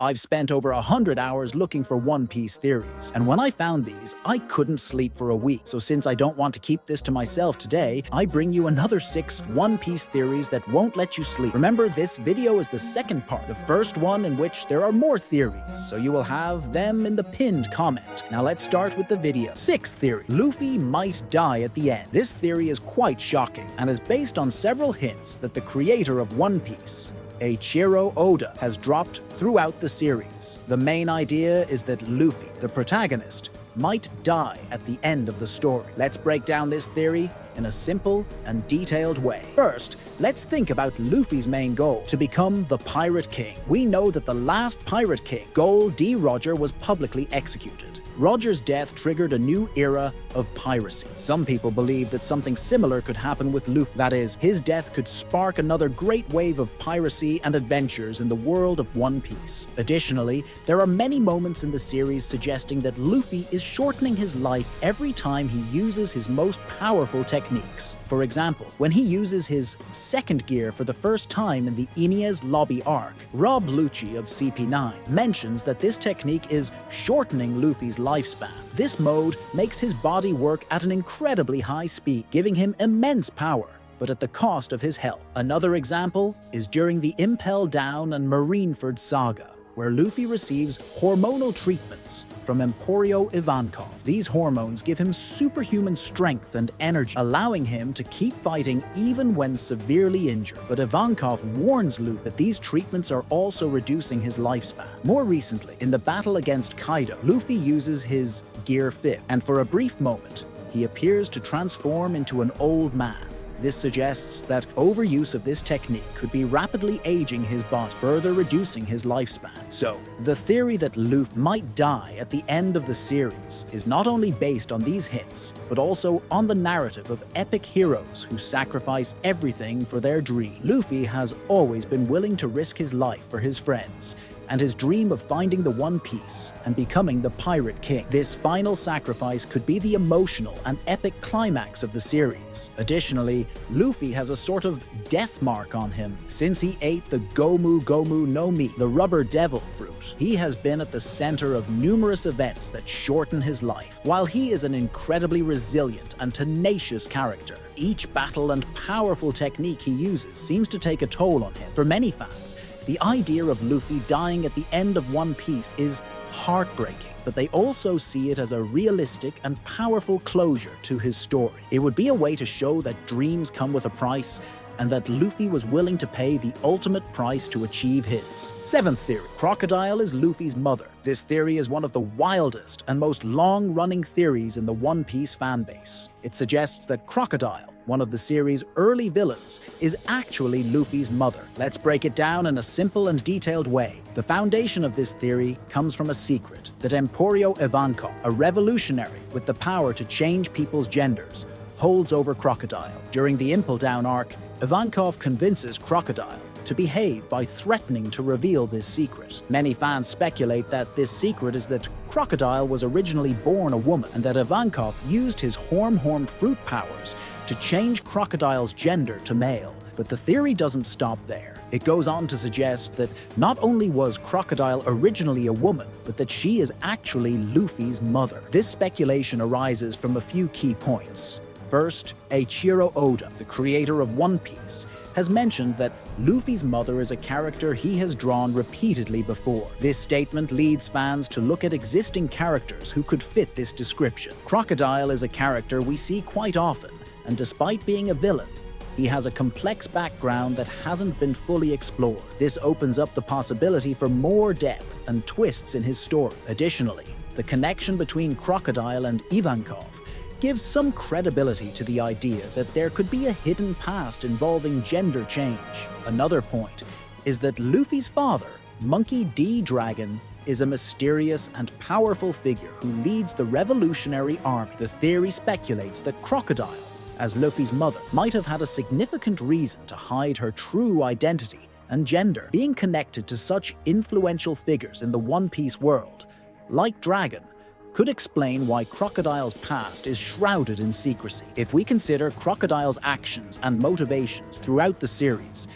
I've spent over 100 hours looking for One Piece theories, and when I found these, I couldn't sleep for a week. So since I don't want to keep this to myself today, I bring you another 6 One Piece theories that won't let you sleep. Remember, this video is the second part, the first one in which there are more theories, so you will have them in the pinned comment. Now let's start with the video. 6th theory: Luffy might die at the end. This theory is quite shocking, and is based on several hints that the creator of One Piece, Eiichiro Oda, has dropped throughout the series. The main idea is that Luffy, the protagonist, might die at the end of the story. Let's break down this theory in a simple and detailed way. First, let's think about Luffy's main goal: to become the Pirate King. We know that the last Pirate King, Gol D. Roger, was publicly executed. Roger's death triggered a new era of piracy. Some people believe that something similar could happen with Luffy. That is, his death could spark another great wave of piracy and adventures in the world of One Piece. Additionally, there are many moments in the series suggesting that Luffy is shortening his life every time he uses his most powerful techniques. For example, when he uses his second gear for the first time in the Enies Lobby arc, Rob Lucci of CP9 mentions that this technique is shortening Luffy's lifespan. This mode makes his body work at an incredibly high speed, giving him immense power, but at the cost of his health. Another example is during the Impel Down and Marineford saga, where Luffy receives hormonal treatments from Emporio Ivankov. These hormones give him superhuman strength and energy, allowing him to keep fighting even when severely injured. But Ivankov warns Luffy that these treatments are also reducing his lifespan. More recently, in the battle against Kaido, Luffy uses his Gear 5, and for a brief moment, he appears to transform into an old man. This suggests that overuse of this technique could be rapidly aging his body, further reducing his lifespan. So, the theory that Luffy might die at the end of the series is not only based on these hints, but also on the narrative of epic heroes who sacrifice everything for their dream. Luffy has always been willing to risk his life for his friends, and his dream of finding the One Piece and becoming the Pirate King. This final sacrifice could be the emotional and epic climax of the series. Additionally, Luffy has a sort of death mark on him. Since he ate the Gomu Gomu no Mi, the rubber devil fruit, he has been at the center of numerous events that shorten his life. While he is an incredibly resilient and tenacious character, each battle and powerful technique he uses seems to take a toll on him. For many fans, the idea of Luffy dying at the end of One Piece is heartbreaking, but they also see it as a realistic and powerful closure to his story. It would be a way to show that dreams come with a price, and that Luffy was willing to pay the ultimate price to achieve his. 7th theory: Crocodile is Luffy's mother. This theory is one of the wildest and most long-running theories in the One Piece fanbase. It suggests that Crocodile, one of the series' early villains, is actually Luffy's mother. Let's break it down in a simple and detailed way. The foundation of this theory comes from a secret that Emporio Ivankov, a revolutionary with the power to change people's genders, holds over Crocodile. During the Impel Down arc, Ivankov convinces Crocodile to behave by threatening to reveal this secret. Many fans speculate that this secret is that Crocodile was originally born a woman, and that Ivankov used his horn fruit powers to change Crocodile's gender to male. But the theory doesn't stop there. It goes on to suggest that not only was Crocodile originally a woman, but that she is actually Luffy's mother. This speculation arises from a few key points. First, Eiichiro Oda, the creator of One Piece, has mentioned that Luffy's mother is a character he has drawn repeatedly before. This statement leads fans to look at existing characters who could fit this description. Crocodile is a character we see quite often, and despite being a villain, he has a complex background that hasn't been fully explored. This opens up the possibility for more depth and twists in his story. Additionally, the connection between Crocodile and Ivankov gives some credibility to the idea that there could be a hidden past involving gender change. Another point is that Luffy's father, Monkey D. Dragon, is a mysterious and powerful figure who leads the Revolutionary Army. The theory speculates that Crocodile, as Luffy's mother, might have had a significant reason to hide her true identity and gender. Being connected to such influential figures in the One Piece world, like Dragon, could explain why Crocodile's past is shrouded in secrecy. If we consider Crocodile's actions and motivations throughout the series,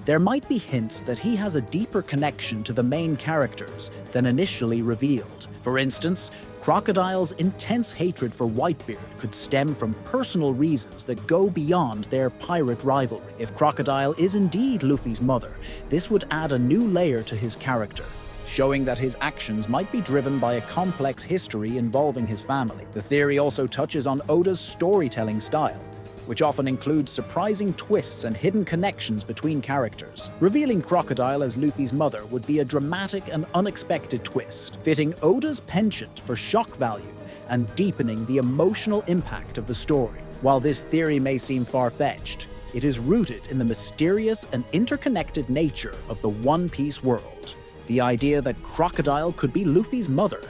there might be hints that he has a deeper connection to the main characters than initially revealed. For instance, Crocodile's intense hatred for Whitebeard could stem from personal reasons that go beyond their pirate rivalry. If Crocodile is indeed Luffy's mother, this would add a new layer to his character, showing that his actions might be driven by a complex history involving his family. The theory also touches on Oda's storytelling style, which often includes surprising twists and hidden connections between characters. Revealing Crocodile as Luffy's mother would be a dramatic and unexpected twist, fitting Oda's penchant for shock value and deepening the emotional impact of the story. While this theory may seem far-fetched, it is rooted in the mysterious and interconnected nature of the One Piece world. The idea that Crocodile could be Luffy's mother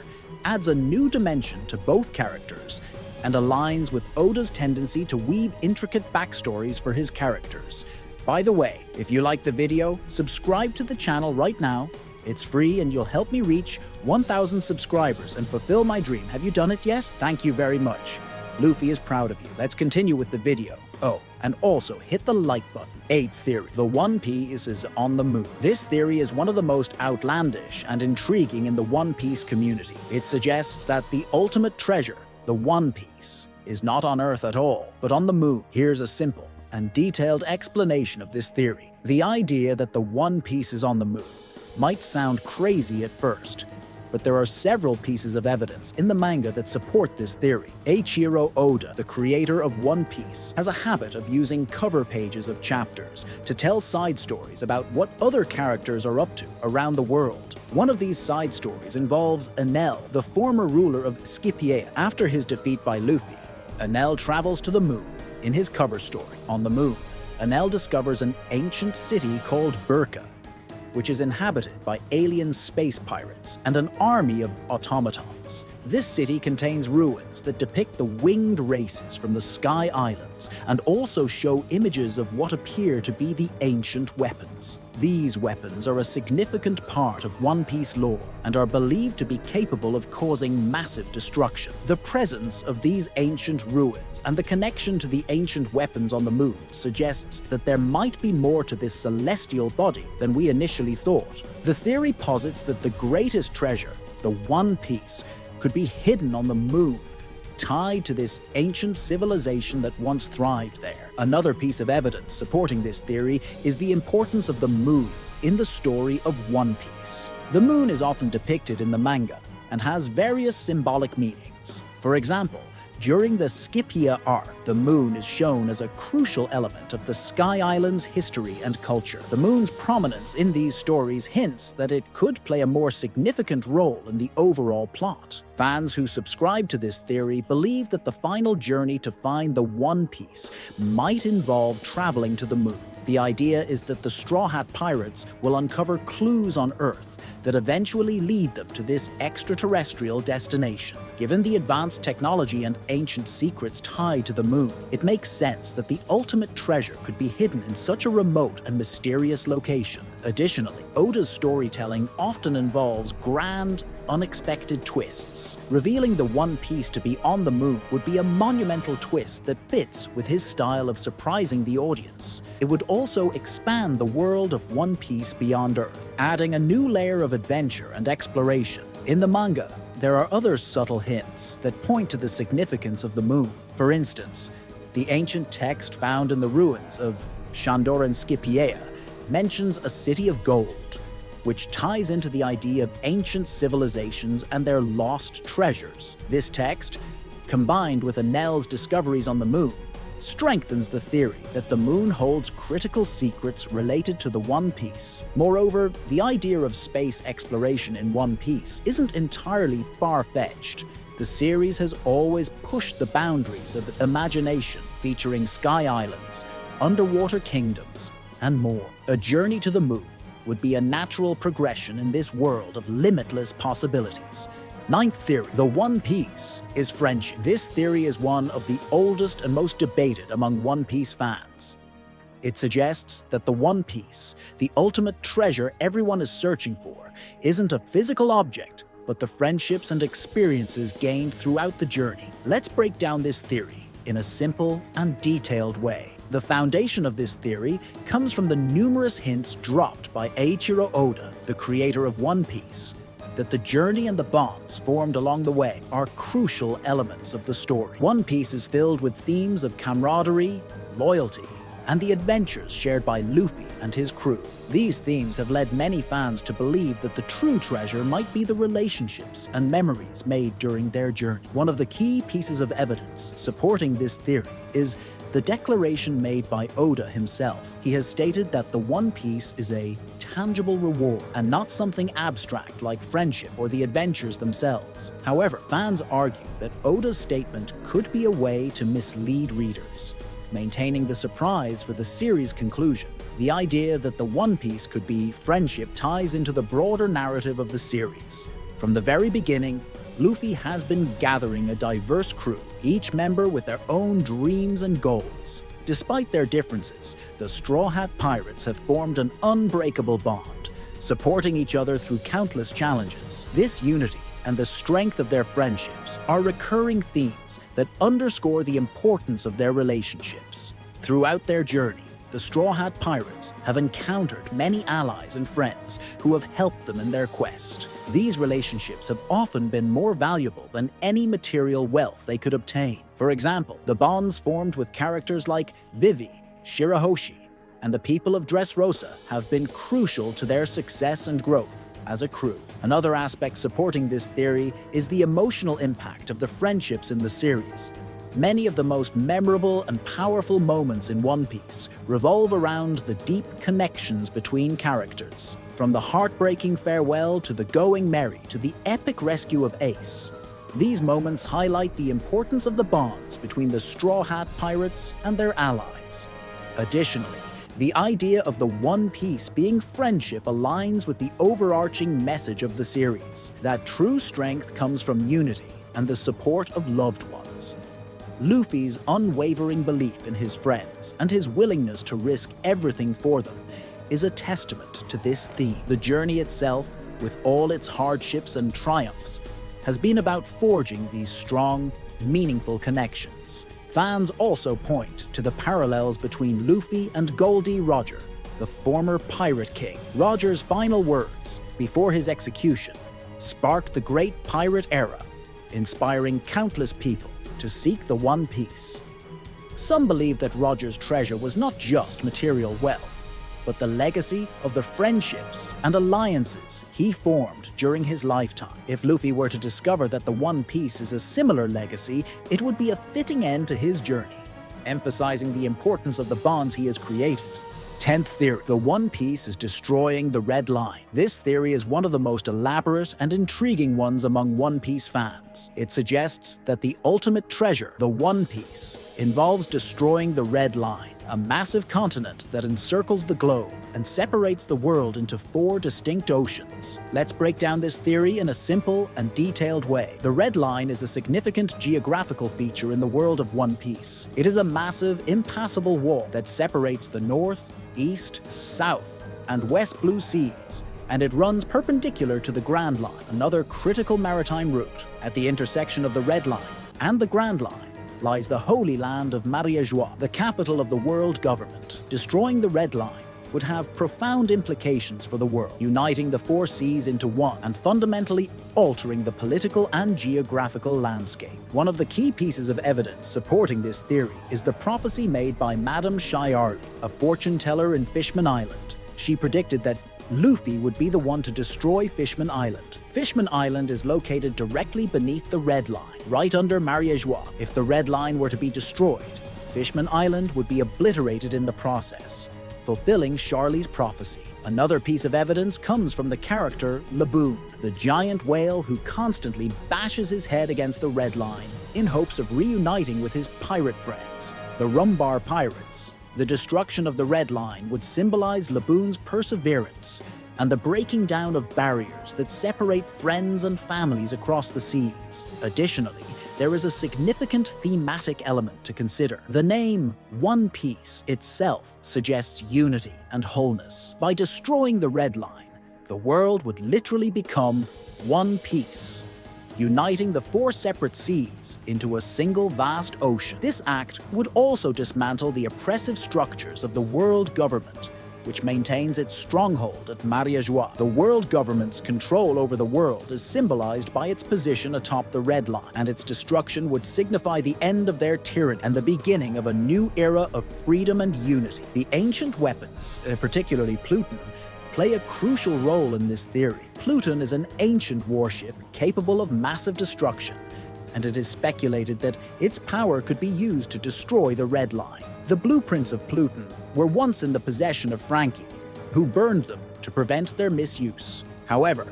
adds a new dimension to both characters and aligns with Oda's tendency to weave intricate backstories for his characters. By the way, if you like the video, subscribe to the channel right now. It's free and you'll help me reach 1,000 subscribers and fulfill my dream. Have you done it yet? Thank you very much. Luffy is proud of you. Let's continue with the video. Oh, and also hit the like button. 8th theory. The One Piece is on the moon. This theory is one of the most outlandish and intriguing in the One Piece community. It suggests that the ultimate treasure, the One Piece, is not on Earth at all, but on the moon. Here's a simple and detailed explanation of this theory. The idea that the One Piece is on the moon might sound crazy at first, but there are several pieces of evidence in the manga that support this theory. Eiichiro Oda, the creator of One Piece, has a habit of using cover pages of chapters to tell side stories about what other characters are up to around the world. One of these side stories involves Enel, the former ruler of Scipio. After his defeat by Luffy, Enel travels to the moon. In his cover story, on the moon, Enel discovers an ancient city called Burka, which is inhabited by alien space pirates and an army of automatons. This city contains ruins that depict the winged races from the Sky Islands and also show images of what appear to be the ancient weapons. These weapons are a significant part of One Piece lore and are believed to be capable of causing massive destruction. The presence of these ancient ruins and the connection to the ancient weapons on the moon suggests that there might be more to this celestial body than we initially thought. The theory posits that the greatest treasure, the One Piece, could be hidden on the moon, tied to this ancient civilization that once thrived there. Another piece of evidence supporting this theory is the importance of the moon in the story of One Piece. The moon is often depicted in the manga and has various symbolic meanings. For example, during the Scipio arc, the moon is shown as a crucial element of the Sky Islands' history and culture. The moon's prominence in these stories hints that it could play a more significant role in the overall plot. Fans who subscribe to this theory believe that the final journey to find the One Piece might involve traveling to the moon. The idea is that the Straw Hat Pirates will uncover clues on Earth that eventually lead them to this extraterrestrial destination. Given the advanced technology and ancient secrets tied to the moon, it makes sense that the ultimate treasure could be hidden in such a remote and mysterious location. Additionally, Oda's storytelling often involves grand, unexpected twists. Revealing the One Piece to be on the moon would be a monumental twist that fits with his style of surprising the audience. It would also expand the world of One Piece beyond Earth, adding a new layer of adventure and exploration. In the manga, there are other subtle hints that point to the significance of the moon. For instance, the ancient text found in the ruins of Shandoran Scipio mentions a city of gold, which ties into the idea of ancient civilizations and their lost treasures. This text, combined with Enel's discoveries on the moon, strengthens the theory that the moon holds critical secrets related to the One Piece. Moreover, the idea of space exploration in One Piece isn't entirely far-fetched. The series has always pushed the boundaries of imagination, featuring sky islands, underwater kingdoms, and more. A journey to the moon would be a natural progression in this world of limitless possibilities. 9th theory. The One Piece is friendship. This theory is one of the oldest and most debated among One Piece fans. It suggests that the One Piece, the ultimate treasure everyone is searching for, isn't a physical object, but the friendships and experiences gained throughout the journey. Let's break down this theory in a simple and detailed way. The foundation of this theory comes from the numerous hints dropped by Eiichiro Oda, the creator of One Piece, that the journey and the bonds formed along the way are crucial elements of the story. One Piece is filled with themes of camaraderie, loyalty, and the adventures shared by Luffy and his crew. These themes have led many fans to believe that the true treasure might be the relationships and memories made during their journey. One of the key pieces of evidence supporting this theory is the declaration made by Oda himself. He has stated that the One Piece is a tangible reward and not something abstract like friendship or the adventures themselves. However, fans argue that Oda's statement could be a way to mislead readers, maintaining the surprise for the series' conclusion. The idea that the One Piece could be friendship ties into the broader narrative of the series. From the very beginning, Luffy has been gathering a diverse crew, each member with their own dreams and goals. Despite their differences, the Straw Hat Pirates have formed an unbreakable bond, supporting each other through countless challenges. This unity and the strength of their friendships are recurring themes that underscore the importance of their relationships. Throughout their journey, the Straw Hat Pirates have encountered many allies and friends who have helped them in their quest. These relationships have often been more valuable than any material wealth they could obtain. For example, the bonds formed with characters like Vivi, Shirahoshi, and the people of Dressrosa have been crucial to their success and growth as a crew. Another aspect supporting this theory is the emotional impact of the friendships in the series. Many of the most memorable and powerful moments in One Piece revolve around the deep connections between characters. From the heartbreaking farewell to the going merry to the epic rescue of Ace. These moments highlight the importance of the bonds between the Straw Hat Pirates and their allies. Additionally, the idea of the One Piece being friendship aligns with the overarching message of the series, that true strength comes from unity and the support of loved ones. Luffy's unwavering belief in his friends and his willingness to risk everything for them is a testament to this theme. The journey itself, with all its hardships and triumphs, has been about forging these strong, meaningful connections. Fans also point to the parallels between Luffy and Goldie Roger, the former Pirate King. Roger's final words, before his execution, sparked the great pirate era, inspiring countless people to seek the One Piece. Some believe that Roger's treasure was not just material wealth, but the legacy of the friendships and alliances he formed during his lifetime. If Luffy were to discover that the One Piece is a similar legacy, it would be a fitting end to his journey, emphasizing the importance of the bonds he has created. 10th theory, the One Piece is destroying the Red Line. This theory is one of the most elaborate and intriguing ones among One Piece fans. It suggests that the ultimate treasure, the One Piece, involves destroying the Red Line, a massive continent that encircles the globe and separates the world into 4 distinct oceans. Let's break down this theory in a simple and detailed way. The Red Line is a significant geographical feature in the world of One Piece. It is a massive, impassable wall that separates the North, East, South, and West Blue Seas, and it runs perpendicular to the Grand Line, another critical maritime route. At the intersection of the Red Line and the Grand Line lies the Holy Land of Mariajois, the capital of the world government. Destroying the Red Line would have profound implications for the world, uniting the 4 seas into one and fundamentally altering the political and geographical landscape. One of the key pieces of evidence supporting this theory is the prophecy made by Madame Shyarly, a fortune teller in Fishman Island. She predicted that Luffy would be the one to destroy Fishman Island. Fishman Island is located directly beneath the Red Line, right under Mariajois. If the Red Line were to be destroyed, Fishman Island would be obliterated in the process, fulfilling Charlie's prophecy. Another piece of evidence comes from the character Laboon, the giant whale who constantly bashes his head against the Red Line in hopes of reuniting with his pirate friends, the Rumbar Pirates. The destruction of the Red Line would symbolize Laboon's perseverance and the breaking down of barriers that separate friends and families across the seas. Additionally, there is a significant thematic element to consider. The name One Piece itself suggests unity and wholeness. By destroying the Red Line, the world would literally become one piece, uniting the 4 separate seas into a single vast ocean. This act would also dismantle the oppressive structures of the world government, which maintains its stronghold at Mariajois. The world government's control over the world is symbolized by its position atop the Red Line, and its destruction would signify the end of their tyranny and the beginning of a new era of freedom and unity. The ancient weapons, particularly Pluton, play a crucial role in this theory. Pluton is an ancient warship capable of massive destruction, and it is speculated that its power could be used to destroy the Red Line. The blueprints of Pluton were once in the possession of Frankie, who burned them to prevent their misuse. However,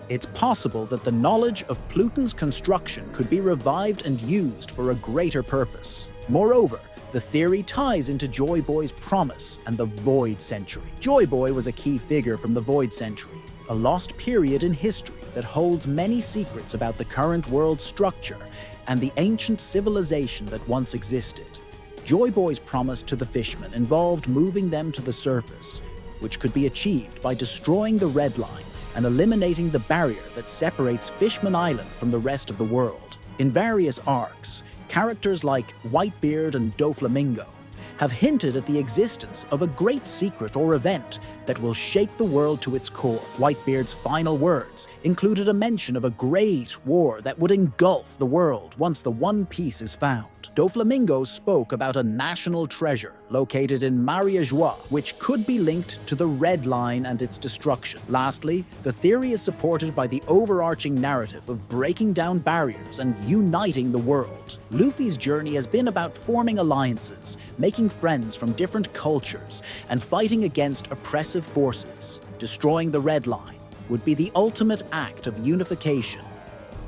it's possible that the knowledge of Pluton's construction could be revived and used for a greater purpose. Moreover, the theory ties into Joy Boy's promise and the Void Century. Joy Boy was a key figure from the Void Century, a lost period in history that holds many secrets about the current world structure and the ancient civilization that once existed. Joy Boy's promise to the fishmen involved moving them to the surface, which could be achieved by destroying the Red Line and eliminating the barrier that separates Fishman Island from the rest of the world. In various arcs, characters like Whitebeard and Doflamingo have hinted at the existence of a great secret or event that will shake the world to its core. Whitebeard's final words included a mention of a great war that would engulf the world once the One Piece is found. Doflamingo spoke about a national treasure located in Mariajois, which could be linked to the Red Line and its destruction. Lastly, the theory is supported by the overarching narrative of breaking down barriers and uniting the world. Luffy's journey has been about forming alliances, making friends from different cultures, and fighting against oppressive forces. Destroying the Red Line would be the ultimate act of unification,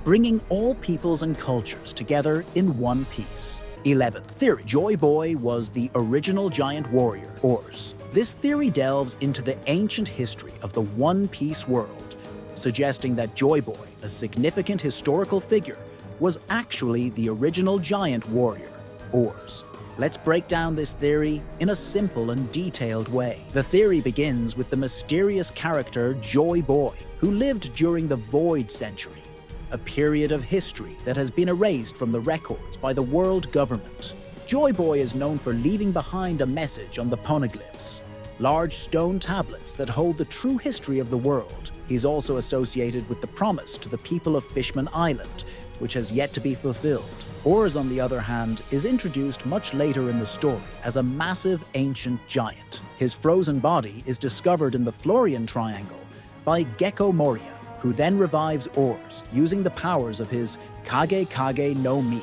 bringing all peoples and cultures together in one piece. 11th theory. Joy Boy was the original giant warrior, Oars. This theory delves into the ancient history of the One Piece world, suggesting that Joy Boy, a significant historical figure, was actually the original giant warrior, Oars. Let's break down this theory in a simple and detailed way. The theory begins with the mysterious character Joy Boy, who lived during the Void Century, a period of history that has been erased from the records by the world government. Joy Boy is known for leaving behind a message on the poneglyphs, large stone tablets that hold the true history of the world. He's also associated with the promise to the people of Fishman Island, which has yet to be fulfilled. Oars, on the other hand, is introduced much later in the story as a massive ancient giant. His frozen body is discovered in the Florian Triangle by Gecko Moria, who then revives Oars using the powers of his Kage Kage no Mi,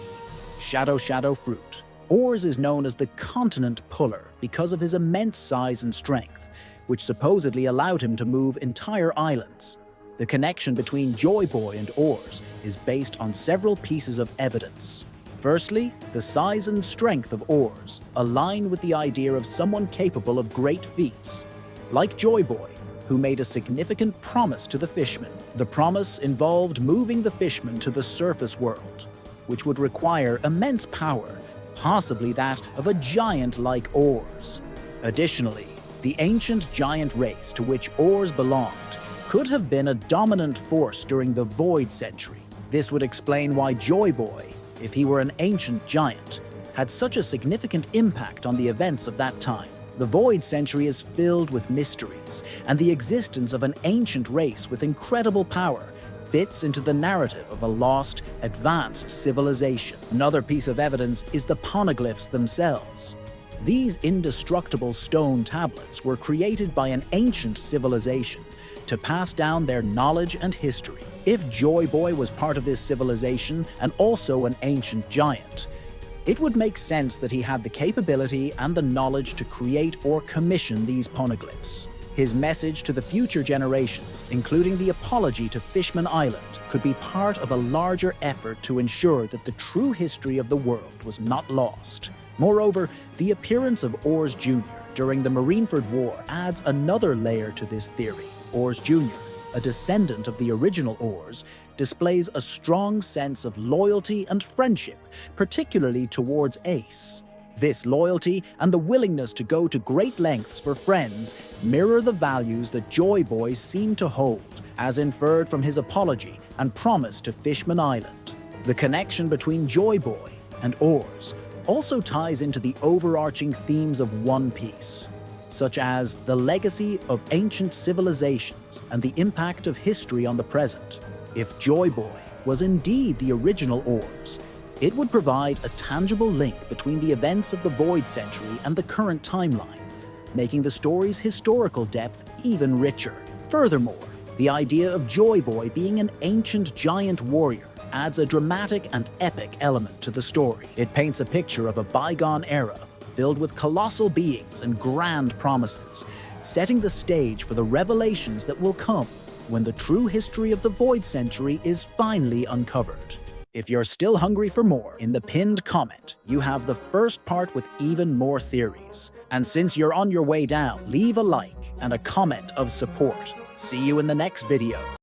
Shadow Shadow Fruit. Oars is known as the Continent Puller because of his immense size and strength, which supposedly allowed him to move entire islands. The connection between Joy Boy and Oars is based on several pieces of evidence. Firstly, the size and strength of Oars align with the idea of someone capable of great feats, like Joy Boy, who made a significant promise to the fishmen. The promise involved moving the fishmen to the surface world, which would require immense power, possibly that of a giant like Oars. Additionally, the ancient giant race to which Oars belonged could have been a dominant force during the Void Century. This would explain why Joy Boy, if he were an ancient giant, had such a significant impact on the events of that time. The Void Century is filled with mysteries, and the existence of an ancient race with incredible power fits into the narrative of a lost, advanced civilization. Another piece of evidence is the poneglyphs themselves. These indestructible stone tablets were created by an ancient civilization to pass down their knowledge and history. If Joy Boy was part of this civilization and also an ancient giant, it would make sense that he had the capability and the knowledge to create or commission these poneglyphs. His message to the future generations, including the apology to Fishman Island, could be part of a larger effort to ensure that the true history of the world was not lost. Moreover, the appearance of Oars Jr. during the Marineford War adds another layer to this theory. Oars Jr., a descendant of the original Oars, displays a strong sense of loyalty and friendship, particularly towards Ace. This loyalty and the willingness to go to great lengths for friends mirror the values that Joy Boy seemed to hold, as inferred from his apology and promise to Fishman Island. The connection between Joy Boy and oars also ties into the overarching themes of One Piece, such as the legacy of ancient civilizations and the impact of history on the present. If Joy Boy was indeed the original oars, it would provide a tangible link between the events of the Void Century and the current timeline, making the story's historical depth even richer. Furthermore, the idea of Joy Boy being an ancient giant warrior adds a dramatic and epic element to the story. It paints a picture of a bygone era filled with colossal beings and grand promises, setting the stage for the revelations that will come when the true history of the Void Century is finally uncovered. If you're still hungry for more, in the pinned comment, you have the first part with even more theories. And since you're on your way down, leave a like and a comment of support. See you in the next video.